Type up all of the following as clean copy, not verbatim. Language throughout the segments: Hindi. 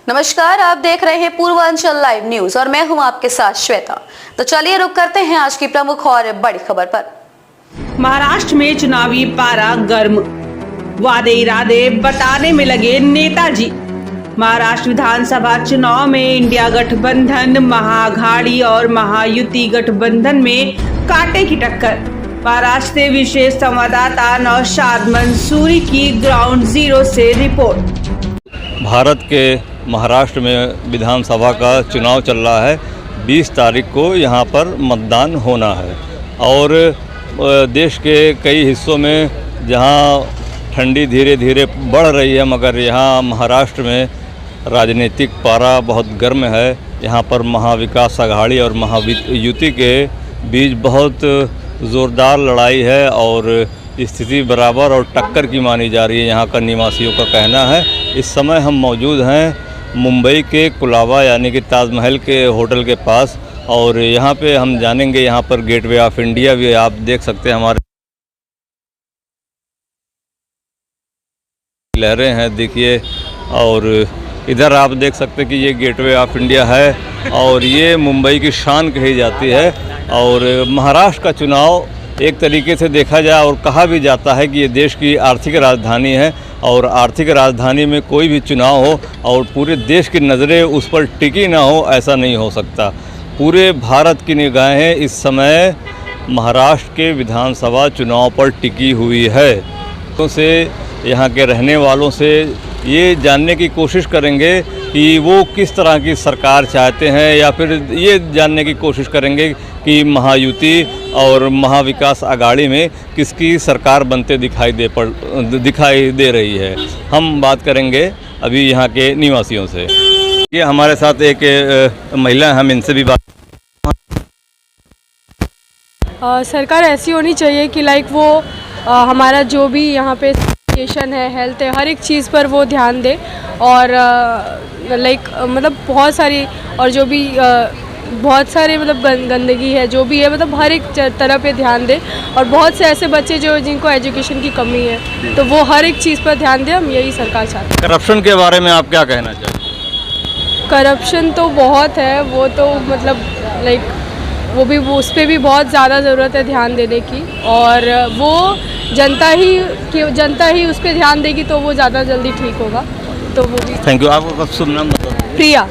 नमस्कार, आप देख रहे हैं पूर्वांचल लाइव न्यूज और मैं हूं आपके साथ श्वेता। तो चलिए रुक करते हैं आज की प्रमुख और बड़ी खबर पर। महाराष्ट्र में चुनावी पारा गर्म, वादे इरादे बताने में लगे नेताजी। महाराष्ट्र विधानसभा चुनाव में इंडिया गठबंधन, महाअघाड़ी और महायुति गठबंधन में कांटे की टक्कर। महाराष्ट्र से विशेष संवाददाता नौशाद मंसूरी की ग्राउंड जीरो से रिपोर्ट। भारत के महाराष्ट्र में विधानसभा का चुनाव चल रहा है। 20 तारीख को यहाँ पर मतदान होना है और देश के कई हिस्सों में जहाँ ठंडी धीरे धीरे बढ़ रही है, मगर यहाँ महाराष्ट्र में राजनीतिक पारा बहुत गर्म है। यहाँ पर महाविकास अघाड़ी और महायुति के बीच बहुत ज़ोरदार लड़ाई है और स्थिति बराबर और टक्कर की मानी जा रही है, यहाँ का निवासियों का कहना है। इस समय हम मौजूद हैं मुंबई के कुलाबा यानी कि ताजमहल के होटल के पास और यहाँ पे हम जानेंगे, यहाँ पर गेटवे ऑफ इंडिया भी आप देख सकते हैं, हमारे लहरें हैं देखिए, और इधर आप देख सकते हैं कि ये गेटवे ऑफ इंडिया है और ये मुंबई की शान कही जाती है। और महाराष्ट्र का चुनाव एक तरीके से देखा जाए और कहा भी जाता है कि ये देश की आर्थिक राजधानी है और आर्थिक राजधानी में कोई भी चुनाव हो और पूरे देश की नज़रें उस पर टिकी ना हो, ऐसा नहीं हो सकता। पूरे भारत की निगाहें इस समय महाराष्ट्र के विधानसभा चुनाव पर टिकी हुई है। तो से यहाँ के रहने वालों से ये जानने की कोशिश करेंगे कि वो किस तरह की सरकार चाहते हैं, या फिर ये जानने की कोशिश करेंगे कि महायुति और महाविकास अघाड़ी में किसकी सरकार बनते दिखाई दे रही है। हम बात करेंगे अभी यहाँ के निवासियों से। ये हमारे साथ एक महिला, हम इनसे भी बात। सरकार ऐसी होनी चाहिए कि लाइक वो हमारा जो भी यहाँ पे एजुकेशन है, हेल्थ है, हर एक चीज़ पर वो ध्यान दे और लाइक मतलब बहुत सारी और जो भी बहुत सारे मतलब गंदगी है जो भी है, मतलब हर एक तरह पे ध्यान दे। और बहुत से ऐसे बच्चे जो जिनको एजुकेशन की कमी है, तो वो हर एक चीज़ पर ध्यान दे। हम यही सरकार चाहते हैं। करप्शन के बारे में आप क्या कहना चाहते? करप्शन तो बहुत है, वो तो मतलब लाइक वो भी उस पर भी बहुत ज़्यादा ज़रूरत है ध्यान देने की, और वो जनता ही उस पर ध्यान देगी तो वो ज़्यादा जल्दी ठीक होगा। तो वो भी। Thank you. आपका शुभ नाम बताओ। प्रिया।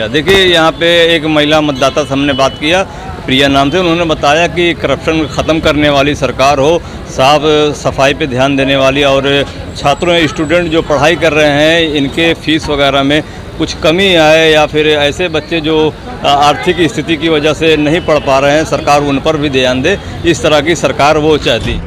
देखिए, यहाँ पे एक महिला मतदाता से हमने बात किया, प्रिया नाम से। उन्होंने बताया कि करप्शन ख़त्म करने वाली सरकार हो, साफ सफाई पे ध्यान देने वाली, और छात्रों स्टूडेंट जो पढ़ाई कर रहे हैं इनके फीस वगैरह में कुछ कमी आए, या फिर ऐसे बच्चे जो आर्थिक स्थिति की वजह से नहीं पढ़ पा रहे हैं, सरकार उन पर भी ध्यान दे। इस तरह की सरकार वो चाहती।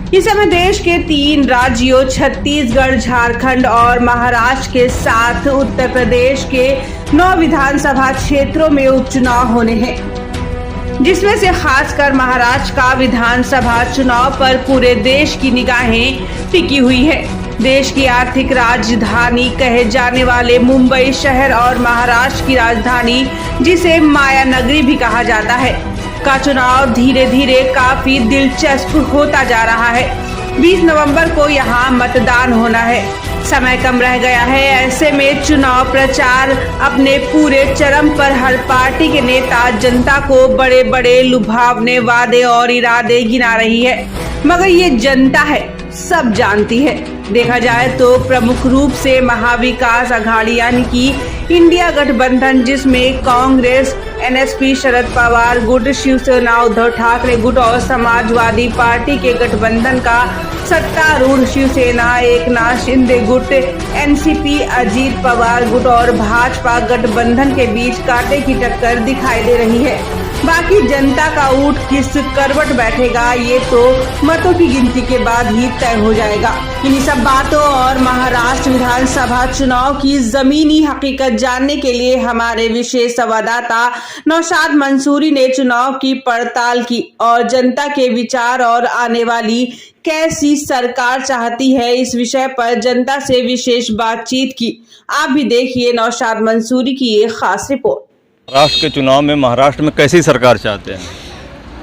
इस समय देश के 3 राज्यों छत्तीसगढ़, झारखंड और महाराष्ट्र के साथ उत्तर प्रदेश के 9 विधानसभा क्षेत्रों में उपचुनाव होने हैं, जिसमें से खासकर महाराष्ट्र का विधानसभा चुनाव पर पूरे देश की निगाहें टिकी हुई है। देश की आर्थिक राजधानी कहे जाने वाले मुंबई शहर और महाराष्ट्र की राजधानी, जिसे माया नगरी भी कहा जाता है, का चुनाव धीरे धीरे काफी दिलचस्प होता जा रहा है। 20 नवंबर को यहाँ मतदान होना है, समय कम रह गया है। ऐसे में चुनाव प्रचार अपने पूरे चरम पर हर पार्टी के नेता जनता को बड़े बड़े लुभावने वादे और इरादे गिना रही है, मगर ये जनता है, सब जानती है। देखा जाए तो प्रमुख रूप से महाविकास अघाड़ी यानी कि इंडिया गठबंधन, जिसमें कांग्रेस, एनएसपी शरद पवार गुट, शिवसेना उद्धव ठाकरे गुट और समाजवादी पार्टी के गठबंधन का सत्तारूढ़ शिवसेना एकनाथ शिंदे गुट, एनसीपी अजीत पवार गुट और भाजपा गठबंधन के बीच कांटे की टक्कर दिखाई दे रही है। बाकी जनता का ऊँट किस करवट बैठेगा, ये तो मतों की गिनती के बाद ही तय हो जाएगा। इन्हीं सब बातों और महाराष्ट्र विधानसभा चुनाव की जमीनी हकीकत जानने के लिए हमारे विशेष संवाददाता नौशाद मंसूरी ने चुनाव की पड़ताल की और जनता के विचार और आने वाली कैसी सरकार चाहती है, इस विषय पर जनता से विशेष बातचीत की। आप भी देखिए नौशाद मंसूरी की ये खास रिपोर्ट। महाराष्ट्र के चुनाव में महाराष्ट्र में कैसी सरकार चाहते हैं?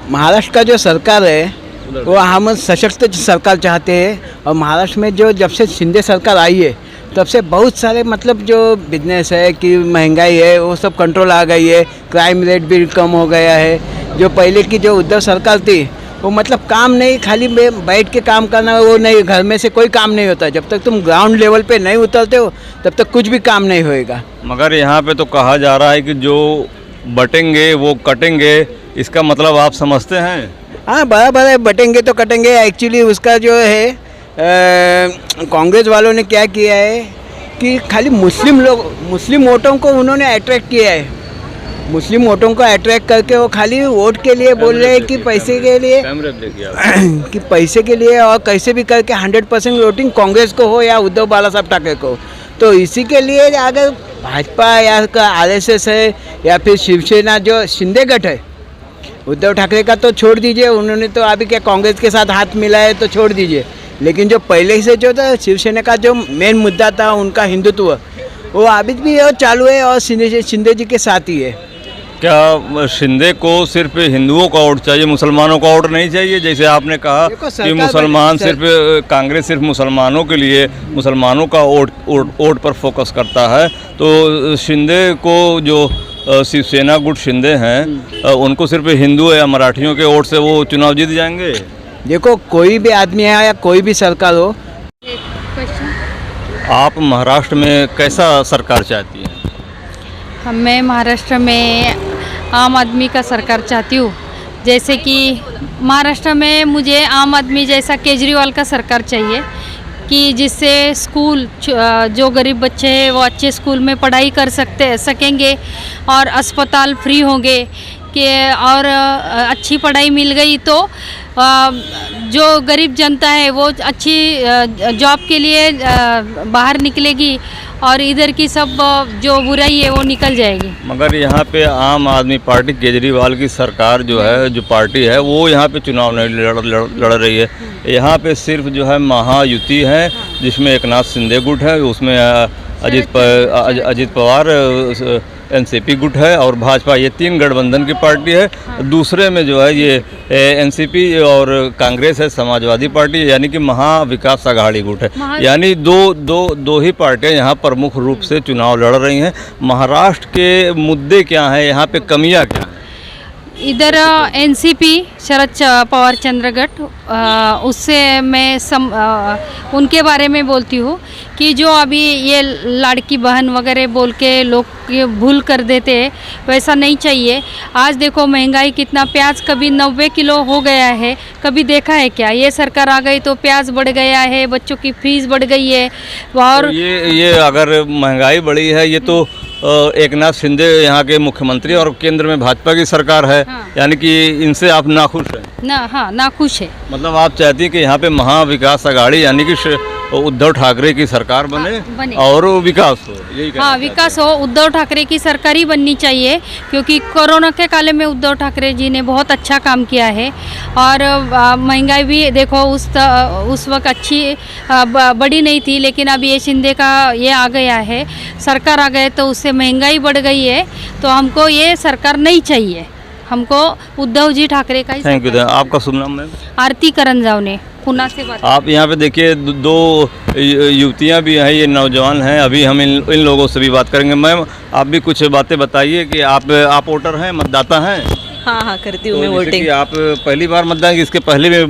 महाराष्ट्र का जो सरकार है वो हम सशक्त सरकार चाहते हैं, और महाराष्ट्र में जो जब से शिंदे सरकार आई है तब से बहुत सारे मतलब जो बिजनेस है कि महंगाई है वो सब कंट्रोल आ गई है, क्राइम रेट भी कम हो गया है। जो पहले की जो उद्धव सरकार थी वो मतलब काम नहीं, खाली बैठ के काम करना, वो नहीं, घर में से कोई काम नहीं होता। जब तक तुम ग्राउंड लेवल पे नहीं उतरते हो तब तक कुछ भी काम नहीं होएगा। मगर यहाँ पे तो कहा जा रहा है कि जो बटेंगे वो कटेंगे, इसका मतलब आप समझते हैं? हाँ बराबर है, बटेंगे तो कटेंगे। एक्चुअली उसका जो है कांग्रेस वालों ने क्या किया है कि खाली मुस्लिम वोटों को उन्होंने अट्रैक्ट किया है। मुस्लिम वोटों को अट्रैक्ट करके वो खाली वोट के लिए बोल रहे हैं कि पैसे के लिए कि पैसे के लिए, और कैसे भी करके 100% वोटिंग कांग्रेस को हो या उद्धव बाला साहब ठाकरे को। तो इसी के लिए अगर भाजपा या RSS है या फिर शिवसेना जो शिंदे गठ है, उद्धव ठाकरे का तो छोड़ दीजिए, उन्होंने तो अभी क्या कांग्रेस के साथ हाथ मिलाया तो छोड़ दीजिए, लेकिन जो पहले से जो था शिवसेना का जो मेन मुद्दा था उनका हिंदुत्व, वो अभी भी चालू है और शिंदे जी के साथ ही है। क्या शिंदे को सिर्फ हिंदुओं का वोट चाहिए, मुसलमानों का वोट नहीं चाहिए? जैसे आपने कहा कि मुसलमान सिर्फ कांग्रेस सिर्फ मुसलमानों के लिए, मुसलमानों का वोट पर फोकस करता है, तो शिंदे को जो शिवसेना गुट शिंदे हैं उनको सिर्फ हिंदू या मराठियों के वोट से वो चुनाव जीत जाएंगे? देखो कोई भी आदमी है या कोई भी सरकार हो, आप महाराष्ट्र में कैसा सरकार चाहती हैं? मैं महाराष्ट्र में आम आदमी का सरकार चाहती हूँ। जैसे कि महाराष्ट्र में मुझे आम आदमी जैसा केजरीवाल का सरकार चाहिए कि जिससे स्कूल जो गरीब बच्चे हैं वो अच्छे स्कूल में पढ़ाई कर सकेंगे और अस्पताल फ्री होंगे कि और अच्छी पढ़ाई मिल गई तो जो गरीब जनता है वो अच्छी जॉब के लिए बाहर निकलेगी और इधर की सब जो बुराई है वो निकल जाएगी। मगर यहाँ पे आम आदमी पार्टी केजरीवाल की सरकार जो है, जो पार्टी है, वो यहाँ पे चुनाव नहीं लड़ रही है। यहाँ पे सिर्फ जो है महायुति है जिसमें एकनाथ शिंदे गुट है, उसमें अजित पवार एनसीपी गुट है और भाजपा, ये तीन गठबंधन की पार्टी है। दूसरे में जो है ये एनसीपी और कांग्रेस है, समाजवादी पार्टी, यानी कि महाविकास आघाड़ी गुट है। यानी दो ही पार्टियां यहाँ प्रमुख रूप से चुनाव लड़ रही हैं। महाराष्ट्र के मुद्दे क्या हैं, यहाँ पे कमियां क्या हैं? इधर एनसीपी शरद पवार चंद्र गठ, उससे मैं उनके बारे में बोलती हूँ कि जो अभी ये लाड़की बहन वगैरह बोल के लोग भूल कर देते हैं, वैसा नहीं चाहिए। आज देखो महंगाई कितना, प्याज कभी 90 किलो हो गया है, कभी देखा है क्या? ये सरकार आ गई तो प्याज बढ़ गया है, बच्चों की फीस बढ़ गई है। और तो ये अगर महंगाई बढ़ी है, ये तो एकनाथ शिंदे यहाँ के मुख्यमंत्री और केंद्र में भाजपा की सरकार है। हाँ। यानी कि इनसे आप नाखुश हैं? हाँ, नाखुश है। मतलब आप चाहती हैं कि यहाँ पे महाविकास आघाड़ी यानी कि उद्धव ठाकरे की सरकार बने और विकास हो? यही हाँ, विकास हो, उद्धव ठाकरे की सरकार ही बननी चाहिए, क्योंकि कोरोना के काल में उद्धव ठाकरे जी ने बहुत अच्छा काम किया है। और महंगाई भी देखो उस वक्त अच्छी बड़ी नहीं थी, लेकिन अब ये शिंदे का ये आ गया है, सरकार आ गए तो उससे महंगाई बढ़ गई है। तो हमको ये सरकार नहीं चाहिए, हमको उद्धव जी ठाकरे का ही। Thank you. आपका शुभ नाम मैम? आरती करंजावने, पुणे से बात। आप यहाँ पे देखिए दो युवतियाँ भी हैं, ये नौजवान हैं। अभी हम इन लोगों से भी बात करेंगे। मैम आप भी कुछ बातें बताइए कि आप वोटर हैं, मतदाता हैं? हाँ करती हूँ तो मैं वोटिंग। आप पहली बार मतदान, इसके पहले भी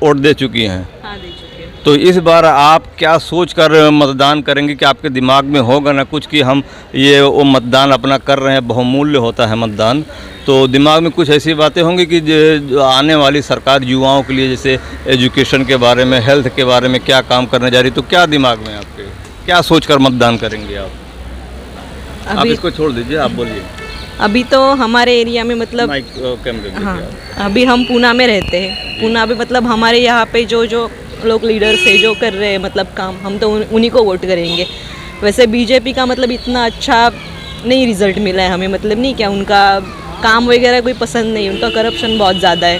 वोट दे चुकी हैं? हाँ, दे चुकी हूँ। तो इस बार आप क्या सोच कर मतदान करेंगे कि आपके दिमाग में होगा ना कुछ कि हम ये वो मतदान अपना कर रहे हैं, बहुमूल्य होता है मतदान, तो दिमाग में कुछ ऐसी बातें होंगी कि जो आने वाली सरकार युवाओं के लिए जैसे एजुकेशन के बारे में, हेल्थ के बारे में क्या काम करने जा रही, तो क्या दिमाग में आपके, क्या सोचकर मतदान करेंगे आप? आप इसको छोड़ दीजिए, आप बोलिए। अभी तो हमारे एरिया में मतलब हाँ, अभी हम पूना में रहते हैं। पूना में मतलब हमारे यहाँ पे जो लोग लीडर्स है जो कर रहे हैं मतलब काम, हम तो उन्हीं को वोट करेंगे। वैसे बीजेपी का मतलब इतना अच्छा नहीं रिजल्ट मिला है हमें, मतलब नहीं क्या उनका काम वगैरह कोई पसंद नहीं, उनका करप्शन बहुत ज़्यादा है।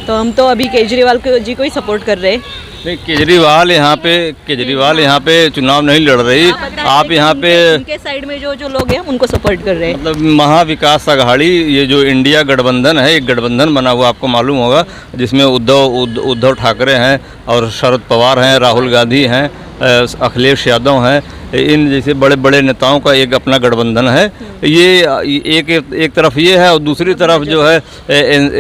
तो हम तो अभी केजरीवाल जी को ही सपोर्ट कर रहे हैं। नहीं, केजरीवाल यहाँ पे चुनाव नहीं लड़ रही, आप यहाँ पे उनके साइड में जो लोग हैं उनको सपोर्ट कर रहे हैं। मतलब महाविकास आघाड़ी, ये जो इंडिया गठबंधन है, एक गठबंधन बना हुआ आपको मालूम होगा, जिसमें उद्धव ठाकरे हैं और शरद पवार हैं, राहुल गांधी हैं अखिलेश यादव हैं, इन जैसे बड़े बड़े नेताओं का एक अपना गठबंधन है। ये एक तरफ ये है और दूसरी तरफ जो है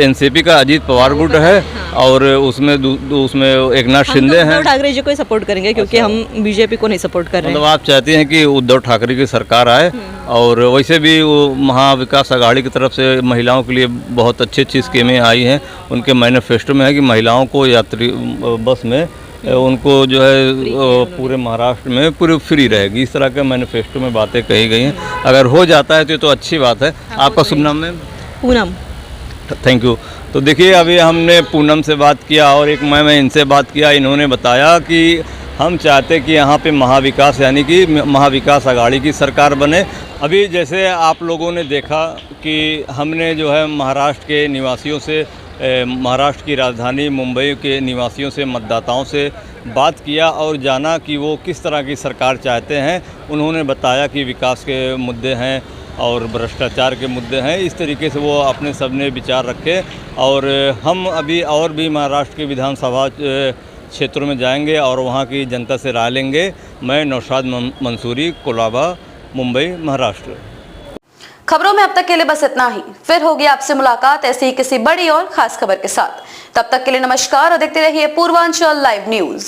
एनसीपी का अजीत पवार गुट है और उसमें उसमें एकनाथ शिंदे हैं। उद्धव ठाकरे जी को ही सपोर्ट करेंगे क्योंकि हम बीजेपी को नहीं सपोर्ट कर रहे हैं। मतलब आप चाहते हैं कि उद्धव ठाकरे की सरकार आए। और वैसे भी वो महाविकास अघाड़ी की तरफ से महिलाओं के लिए बहुत अच्छी अच्छी स्कीमें आई हैं। उनके मैनिफेस्टो में है कि महिलाओं को यात्री बस में उनको जो है पूरे महाराष्ट्र में पूरी फ्री रहेगी, इस तरह के मैनिफेस्टो में बातें कही गई हैं। अगर हो जाता है तो अच्छी बात है। आपका शुभ नाम है? पूनम। Thank you. तो देखिए अभी हमने पूनम से बात किया और एक मैं इनसे बात किया। इन्होंने बताया कि हम चाहते कि यहाँ पे महाविकास यानी कि महाविकास अघाड़ी की सरकार बने। अभी जैसे आप लोगों ने देखा कि हमने जो है महाराष्ट्र के निवासियों से, महाराष्ट्र की राजधानी मुंबई के निवासियों से, मतदाताओं से बात किया और जाना कि वो किस तरह की सरकार चाहते हैं। उन्होंने बताया कि विकास के मुद्दे हैं और भ्रष्टाचार के मुद्दे हैं। इस तरीके से वो अपने सबने विचार रखे। और हम अभी और भी महाराष्ट्र के विधानसभा क्षेत्रों में जाएंगे और वहाँ की जनता से राय लेंगे। मैं नौशाद मंसूरी, कोलाबा, मुंबई, महाराष्ट्र। खबरों में अब तक के लिए बस इतना ही। फिर होगी आपसे मुलाकात ऐसी ही किसी बड़ी और खास खबर के साथ। तब तक के लिए नमस्कार और देखते रहिए पूर्वांचल लाइव न्यूज।